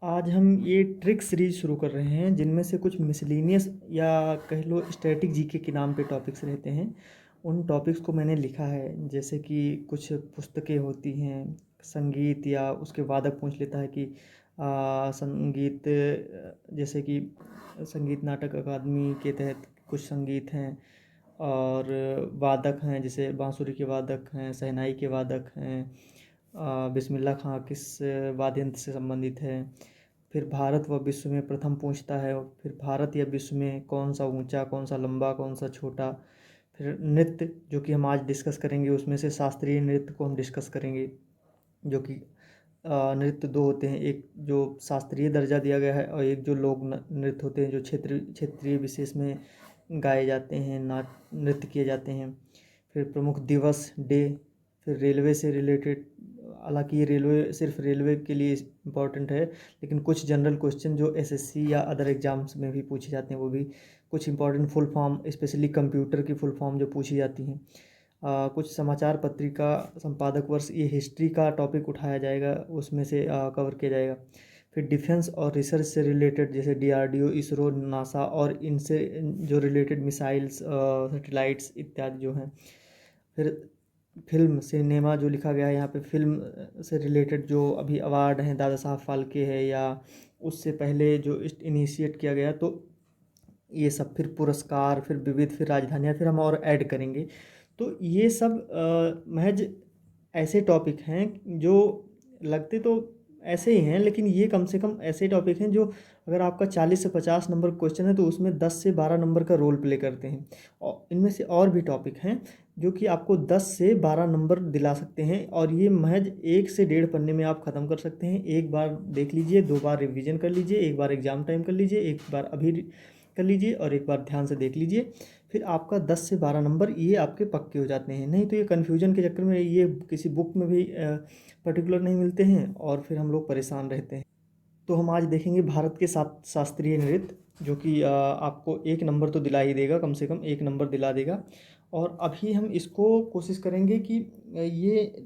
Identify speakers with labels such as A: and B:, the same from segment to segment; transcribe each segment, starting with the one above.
A: आज हम ये ट्रिक सीरीज शुरू कर रहे हैं जिनमें से कुछ मिसलिनियस या कह लो स्टैटिक जीके के नाम पे टॉपिक्स रहते हैं। उन टॉपिक्स को मैंने लिखा है, जैसे कि कुछ पुस्तकें होती हैं संगीत या उसके वादक पूछ लेता है कि संगीत जैसे कि संगीत नाटक अकादमी के तहत कुछ संगीत हैं और वादक हैं, जैसे बांसुरी के वादक हैं, शहनाई के वादक हैं, बिस्मिल्लाह खां किस वाद्य यंत्र से संबंधित है। फिर भारत व विश्व में प्रथम पूछता है, फिर भारत या विश्व में कौन सा ऊंचा, कौन सा लंबा, कौन सा छोटा। फिर नृत्य जो कि हम आज डिस्कस करेंगे, उसमें से शास्त्रीय नृत्य को हम डिस्कस करेंगे, जो कि नृत्य दो होते हैं, एक जो शास्त्रीय दर्जा दिया गया है और एक जो लोक नृत्य होते हैं जो क्षेत्रीय विशेष में गाए जाते हैं, नृत्य किए जाते हैं। फिर प्रमुख दिवस डे, फिर रेलवे से रिलेटेड, हालांकि ये रेलवे सिर्फ रेलवे के लिए इम्पॉर्टेंट है, लेकिन कुछ जनरल क्वेश्चन जो एसएससी या अदर एग्जाम्स में भी पूछे जाते हैं वो भी कुछ important full form, specially computer की फुल फॉर्म जो पूछी जाती हैं। कुछ समाचार पत्रिका संपादक वर्ष, ये हिस्ट्री का टॉपिक उठाया जाएगा, उसमें से कवर किया जाएगा। फिर डिफेंस और रिसर्च से रिलेटेड, जैसे डीआरडीओ, इसरो, नासा और इनसे जो रिलेटेड मिसाइल्स, सैटेलाइट्स इत्यादि जो हैं। फिर फिल्म सिनेमा जो लिखा गया है यहाँ पे, फिल्म से रिलेटेड जो अभी अवार्ड हैं, दादा साहब फाल्के है या उससे पहले जो इनिशिएट किया गया, तो ये सब, फिर पुरस्कार, फिर विविध, फिर राजधानियाँ, फिर हम और ऐड करेंगे। तो ये सब महज ऐसे टॉपिक हैं जो लगते तो ऐसे ही हैं, लेकिन ये कम से कम ऐसे टॉपिक हैं जो अगर आपका 40 से 50 नंबर क्वेश्चन है तो उसमें 10 से 12 नंबर का रोल प्ले करते हैं। और इनमें से और भी टॉपिक हैं जो कि आपको 10 से 12 नंबर दिला सकते हैं, और ये महज 1 से 1.5 पन्ने में आप ख़त्म कर सकते हैं। एक बार देख लीजिए, 2 बार रिवीजन कर लीजिए, एक बार एग्ज़ाम टाइम कर लीजिए, एक बार अभी कर लीजिए और एक बार ध्यान से देख लीजिए। फिर आपका 10 से 12 नंबर ये आपके पक्के हो जाते हैं। नहीं तो ये कन्फ्यूजन के चक्कर में ये किसी बुक में भी पर्टिकुलर नहीं मिलते हैं और फिर हम लोग परेशान रहते हैं। तो हम आज देखेंगे भारत के साथ शास्त्रीय नृत्य, जो कि आपको 1 नंबर तो दिला ही देगा, कम से कम 1 नंबर दिला देगा। और अभी हम इसको कोशिश करेंगे कि ये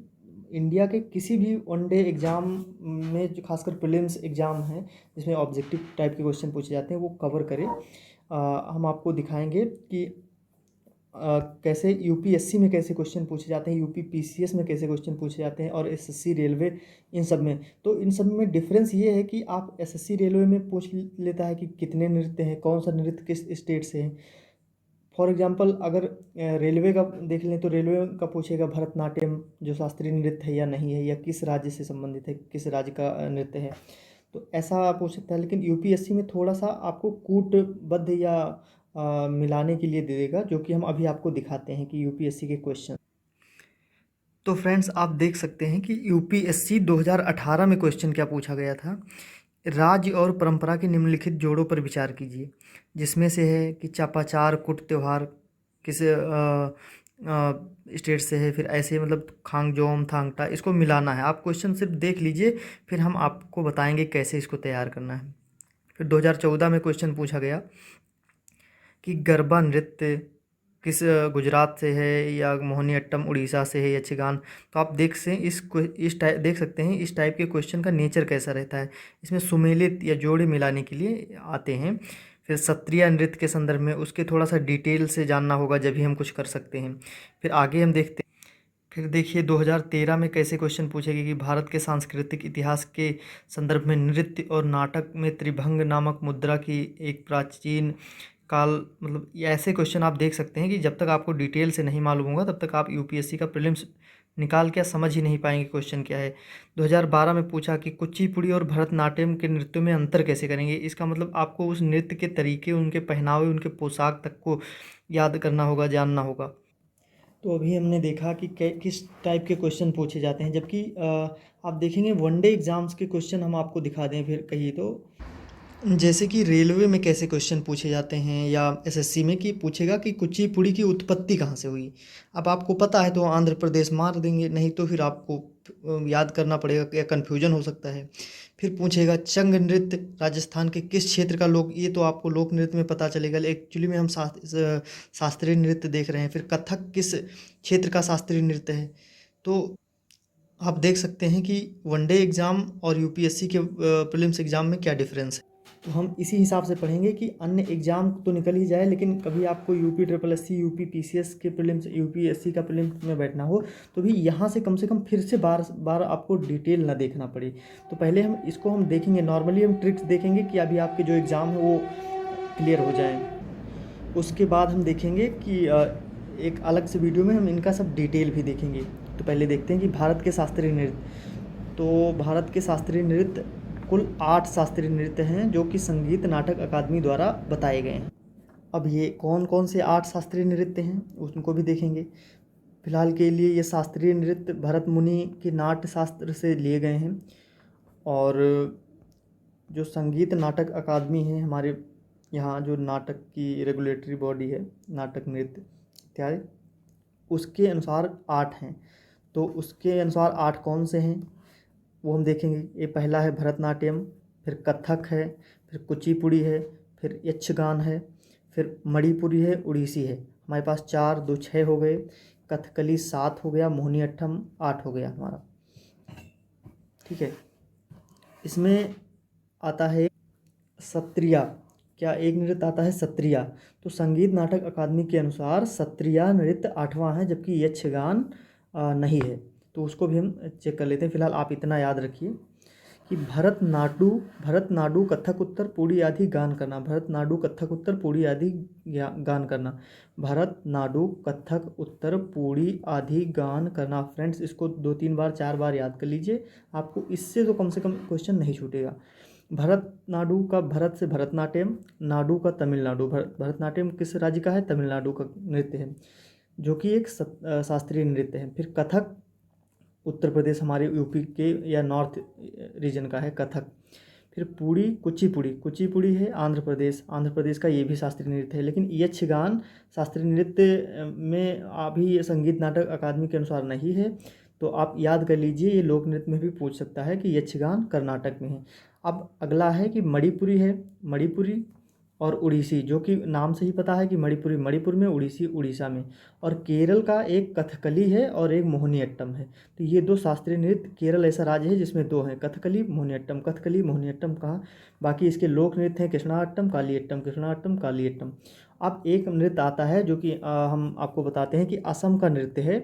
A: इंडिया के किसी भी वनडे एग्ज़ाम में, जो खासकर प्रीलिम्स एग्ज़ाम हैं जिसमें ऑब्जेक्टिव टाइप के क्वेश्चन पूछे जाते हैं, वो कवर करें। हम आपको दिखाएंगे कि कैसे यूपीएससी में कैसे क्वेश्चन पूछे जाते हैं, यूपी पीसीएस में कैसे क्वेश्चन पूछे जाते हैं, और एसएससी रेलवे, इन सब में। तो इन सब में डिफरेंस ये है कि आप एसएससी रेलवे में पूछ लेता है कि कितने नृत्य हैं, कौन सा नृत्य किस स्टेट से है। फॉर एग्जांपल अगर रेलवे का देख लें तो रेलवे का पूछेगा भरतनाट्यम जो शास्त्रीय नृत्य है या नहीं है, या किस राज्य से संबंधित है, किस राज्य का नृत्य है। तो ऐसा पूछ सकता है। लेकिन यूपीएससी में थोड़ा सा आपको कूटबद्ध या मिलाने के लिए दे देगा, जो कि हम अभी आपको दिखाते हैं कि यूपीएससी के क्वेश्चन। तो फ्रेंड्स, आप देख सकते हैं कि यूपीएससी 2018 में क्वेश्चन क्या पूछा गया था। राज्य और परंपरा के निम्नलिखित जोड़ों पर विचार कीजिए, जिसमें से है कि चापाचार कुट त्योहार किस स्टेट से है। फिर ऐसे मतलब खांगजोम थांगटा, इसको मिलाना है। आप क्वेश्चन सिर्फ देख लीजिए, फिर हम आपको बताएंगे कैसे इसको तैयार करना है। फिर 2014 में क्वेश्चन पूछा गया कि गरबा नृत्य किस गुजरात से है, या मोहिनीअट्टम उड़ीसा से है, या यक्षगान। तो आप देख सकते हैं इस टाइप के क्वेश्चन का नेचर कैसा रहता है। इसमें सुमेलित या जोड़े मिलाने के लिए आते हैं। फिर सत्रिया नृत्य के संदर्भ में उसके थोड़ा सा डिटेल से जानना होगा, जब भी हम कुछ कर सकते हैं। फिर आगे हम देखते हैं। फिर देखिए 2013 में कैसे क्वेश्चन पूछेगी कि भारत के सांस्कृतिक इतिहास के संदर्भ में नृत्य और नाटक में त्रिभंग नामक मुद्रा की एक प्राचीन काल, मतलब ये ऐसे क्वेश्चन आप देख सकते हैं कि जब तक आपको डिटेल से नहीं मालूम होगा तब तक आप यूपीएससी का प्रीलिम्स निकाल के समझ ही नहीं पाएंगे क्वेश्चन क्या है। 2012 में पूछा कि कुचिपुड़ी और भरतनाट्यम के नृत्यों में अंतर कैसे करेंगे। इसका मतलब आपको उस नृत्य के तरीके, उनके पहनावे, उनके पोशाक तक को याद करना होगा, जानना होगा। तो अभी हमने देखा कि किस टाइप के क्वेश्चन पूछे जाते हैं, जबकि आप देखेंगे वनडे एग्ज़ाम्स के क्वेश्चन हम आपको दिखा दें फिर कहिए तो, जैसे कि रेलवे में कैसे क्वेश्चन पूछे जाते हैं, या एसएससी में कि पूछेगा कि कुचिपुड़ी की उत्पत्ति कहाँ से हुई। अब आपको पता है तो आंध्र प्रदेश मार देंगे, नहीं तो फिर आपको याद करना पड़ेगा या कन्फ्यूजन हो सकता है। फिर पूछेगा चंग नृत्य राजस्थान के किस क्षेत्र का लोक, ये तो आपको लोक नृत्य में पता चलेगा, एक्चुअली में हम शास्त्रीय नृत्य देख रहे हैं। फिर कथक किस क्षेत्र का शास्त्रीय नृत्य है। तो आप देख सकते हैं कि वनडे एग्ज़ाम और यूपीएससी के प्रीलिम्स एग्ज़ाम में क्या डिफरेंस है। तो हम इसी हिसाब से पढ़ेंगे कि अन्य एग्ज़ाम तो निकल ही जाए, लेकिन कभी आपको UP triple S C, UP PCS के प्रीलिम्स, यूपीएससी का प्रीलिम्स में बैठना हो तो भी यहाँ से कम फिर से बार बार आपको डिटेल ना देखना पड़े। तो पहले हम देखेंगे, नॉर्मली हम ट्रिक्स देखेंगे कि अभी आपके जो एग्ज़ाम है वो क्लियर हो जाएँ। उसके बाद हम देखेंगे कि एक अलग से वीडियो में हम इनका सब डिटेल भी देखेंगे। तो पहले देखते हैं कि भारत के शास्त्रीय नृत्य। तो भारत के शास्त्रीय नृत्य कुल 8 शास्त्रीय नृत्य हैं जो कि संगीत नाटक अकादमी द्वारा बताए गए हैं। अब ये कौन कौन से 8 शास्त्रीय नृत्य हैं उनको भी देखेंगे। फिलहाल के लिए ये शास्त्रीय नृत्य भरत मुनि के नाट्य शास्त्र से लिए गए हैं, और जो संगीत नाटक अकादमी है हमारे यहाँ, जो नाटक की रेगुलेटरी बॉडी है, नाटक नृत्य इत्यादि, उसके अनुसार 8 हैं। तो उसके अनुसार 8 कौन से हैं वो हम देखेंगे। ये पहला है भरतनाट्यम, फिर कथक है, फिर कुचिपुड़ी है, फिर यक्षगान है, फिर मणिपुरी है, उड़ीसी है। हमारे पास 4, 2, 6 हो गए, कथकली 7 हो गया, मोहिनी अट्टम 8 हो गया हमारा। ठीक है, इसमें आता है सत्रिया। क्या एक नृत्य आता है सत्रिया? तो संगीत नाटक अकादमी के अनुसार सत्रिया नृत्य 8वां है, जबकि यक्षगान नहीं है। तो उसको भी हम चेक कर लेते हैं। फिलहाल आप इतना याद रखिए कि भरतनाट्यम कथक उत्तर पूड़ी आदि गान करना, भरतनाट्यम कथक उत्तर पूड़ी आदि गान करना, भरतनाट्यम कथक उत्तर पूड़ी आदि गान करना। फ्रेंड्स, इसको 2-3 बार 4 बार याद कर लीजिए, आपको इससे तो कम से कम क्वेश्चन नहीं छूटेगा। भरतनाट्यम का भरत से भरतनाट्यम, नाडु का तमिलनाडु। भरतनाट्यम किस राज्य का है? तमिलनाडु का नृत्य है, जो कि एक शास्त्रीय नृत्य है। फिर कथक उत्तर प्रदेश, हमारे यूपी के या नॉर्थ रीजन का है कथक। फिर कुचिपुड़ी है आंध्र प्रदेश का, ये भी शास्त्रीय नृत्य है। लेकिन यक्षगान शास्त्रीय नृत्य में अभी संगीत नाटक अकादमी के अनुसार नहीं है। तो आप याद कर लीजिए, ये लोक नृत्य में भी पूछ सकता है कि यक्षगान कर्नाटक में है। अब अगला है कि मणिपुरी और उड़ीसी, जो कि नाम से ही पता है कि मणिपुरी मणिपुर में, उड़ीसी उड़ीसा में। और केरल का एक कथकली है और एक मोहिनीअट्टम है। तो ये 2 शास्त्रीय नृत्य, केरल ऐसा राज्य है जिसमें 2 हैं, कथकली मोहिनीअट्टम कहाँ। बाकी इसके लोक नृत्य हैं कृष्णाअट्टम कालियट्टम। अब एक नृत्य आता है जो कि हम आपको बताते हैं कि असम का नृत्य है।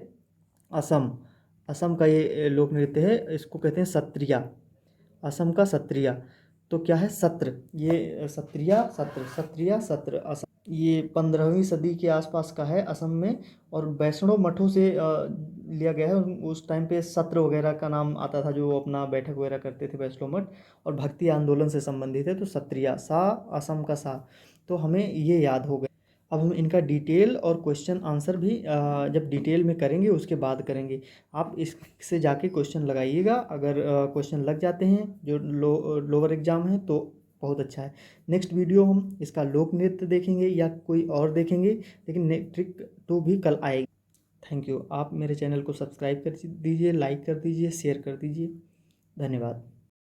A: असम का ये लोक नृत्य है, इसको कहते हैं सत्रिया, असम का सत्रिया। तो क्या है? सत्र। ये सत्रिया सत्र असम, ये 15वीं सदी के आसपास का है असम में, और वैष्णव मठों से लिया गया है। उस टाइम पे सत्र वगैरह का नाम आता था, जो अपना बैठक वगैरह करते थे वैष्णव मठ, और भक्ति आंदोलन से संबंधित है। तो सत्रिया असम का तो हमें ये याद हो गया। अब हम इनका डिटेल और क्वेश्चन आंसर भी जब डिटेल में करेंगे उसके बाद करेंगे। आप इससे जाके क्वेश्चन लगाइएगा, अगर क्वेश्चन लग जाते हैं जो लोअर एग्जाम है तो बहुत अच्छा है। नेक्स्ट वीडियो हम इसका लोक नृत्य देखेंगे या कोई और देखेंगे, लेकिन ट्रिक 2 भी कल आएगी। Thank you. आप मेरे चैनल को सब्सक्राइब कर दीजिए, लाइक कर दीजिए, शेयर कर दीजिए। धन्यवाद।